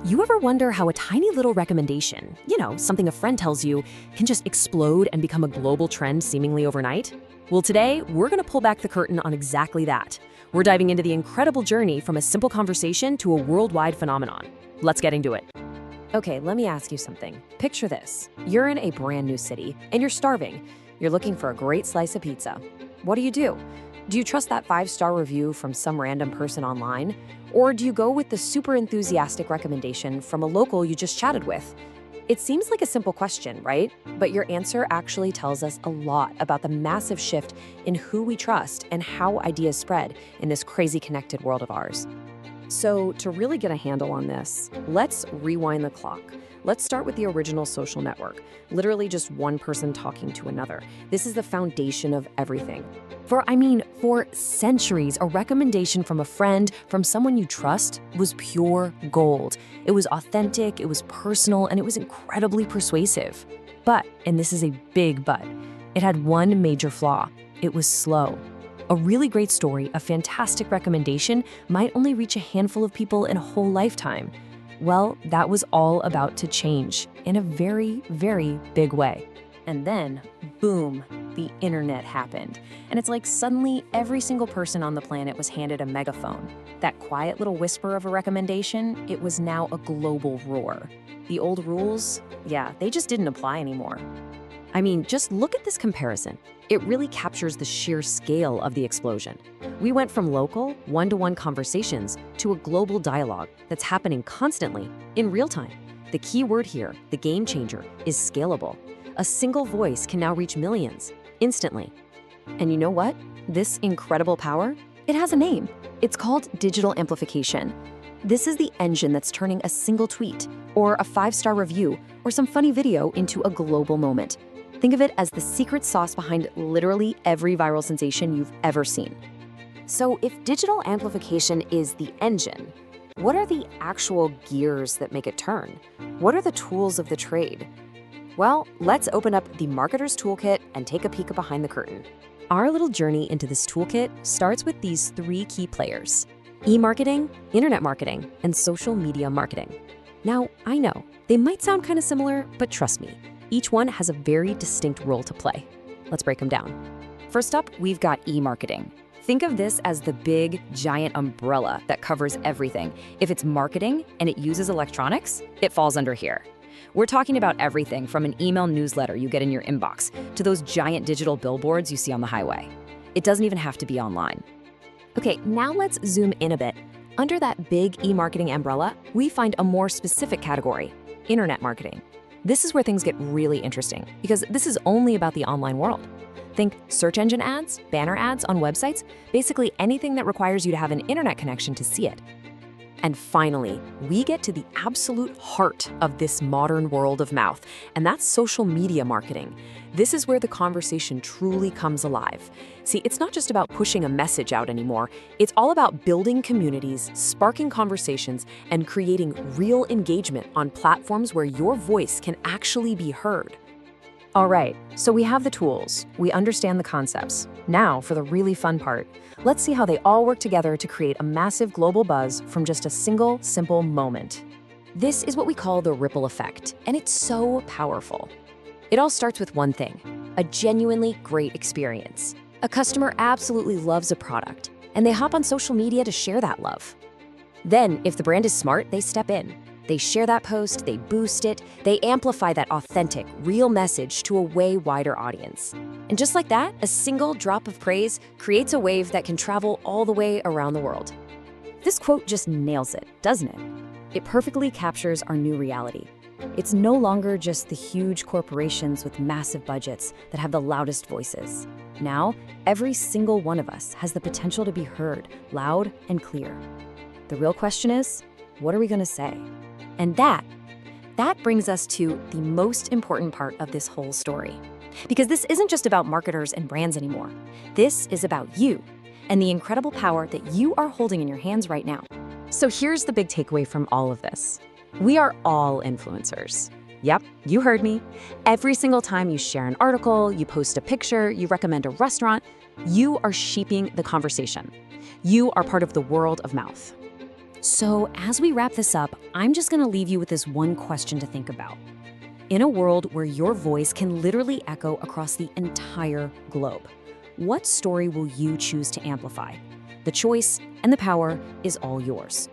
You ever wonder how a tiny little recommendation, something a friend tells you, can just explode and become a global trend seemingly overnight? Well, today, we're going to pull back the curtain on exactly that. We're diving into the incredible journey from a simple conversation to a worldwide phenomenon. Let's get into it. Okay, let me ask you something. Picture this. You're in a brand new city, and you're starving. You're looking for a great slice of pizza. What do? Do you trust that 5-star review from some random person online? Or do you go with the super enthusiastic recommendation from a local you just chatted with? It seems like a simple question, right? But your answer actually tells us a lot about the massive shift in who we trust and how ideas spread in this crazy connected world of ours. So, to really get a handle on this, let's rewind the clock. Let's start with the original social network, literally just one person talking to another. This is the foundation of everything. For centuries, a recommendation from a friend, from someone you trust, was pure gold. It was authentic, it was personal, and it was incredibly persuasive. But, and this is a big but, it had one major flaw. It was slow. A really great story, a fantastic recommendation, might only reach a handful of people in a whole lifetime. Well, that was all about to change in a very, very big way. And then, boom, the internet happened. And it's like suddenly every single person on the planet was handed a megaphone. That quiet little whisper of a recommendation, it was now a global roar. The old rules, they just didn't apply anymore. Just look at this comparison. It really captures the sheer scale of the explosion. We went from local, one-to-one conversations to a global dialogue that's happening constantly, in real time. The key word here, the game changer, is scalable. A single voice can now reach millions, instantly. And you know what? This incredible power, it has a name. It's called digital amplification. This is the engine that's turning a single tweet, or a 5-star review, or some funny video into a global moment. Think of it as the secret sauce behind literally every viral sensation you've ever seen. So if digital amplification is the engine, what are the actual gears that make it turn? What are the tools of the trade? Well, let's open up the Marketer's Toolkit and take a peek behind the curtain. Our little journey into this toolkit starts with these 3 key players: e-marketing, internet marketing, and social media marketing. Now, I know, they might sound kind of similar, but trust me, each one has a very distinct role to play. Let's break them down. First up, we've got e-marketing. Think of this as the big, giant umbrella that covers everything. If it's marketing and it uses electronics, it falls under here. We're talking about everything from an email newsletter you get in your inbox to those giant digital billboards you see on the highway. It doesn't even have to be online. Okay, now let's zoom in a bit. Under that big e-marketing umbrella, we find a more specific category: internet marketing. This is where things get really interesting, because this is only about the online world. Think search engine ads, banner ads on websites, basically anything that requires you to have an internet connection to see it. And finally, we get to the absolute heart of this modern world of mouth, and that's social media marketing. This is where the conversation truly comes alive. See, it's not just about pushing a message out anymore. It's all about building communities, sparking conversations, and creating real engagement on platforms where your voice can actually be heard. All right, so we have the tools, we understand the concepts. Now for the really fun part. Let's see how they all work together to create a massive global buzz from just a single, simple moment. This is what we call the ripple effect, and it's so powerful. It all starts with one thing: a genuinely great experience. A customer absolutely loves a product, and they hop on social media to share that love. Then, if the brand is smart, they step in. They share that post, they boost it, they amplify that authentic, real message to a way wider audience. And just like that, a single drop of praise creates a wave that can travel all the way around the world. This quote just nails it, doesn't it? It perfectly captures our new reality. It's no longer just the huge corporations with massive budgets that have the loudest voices. Now, every single one of us has the potential to be heard loud and clear. The real question is, what are we going to say? And that brings us to the most important part of this whole story. Because this isn't just about marketers and brands anymore. This is about you and the incredible power that you are holding in your hands right now. So here's the big takeaway from all of this. We are all influencers. Yep, you heard me. Every single time you share an article, you post a picture, you recommend a restaurant, you are shaping the conversation. You are part of the world of mouth. So, as we wrap this up, I'm just going to leave you with this one question to think about. In a world where your voice can literally echo across the entire globe, what story will you choose to amplify? The choice and the power is all yours.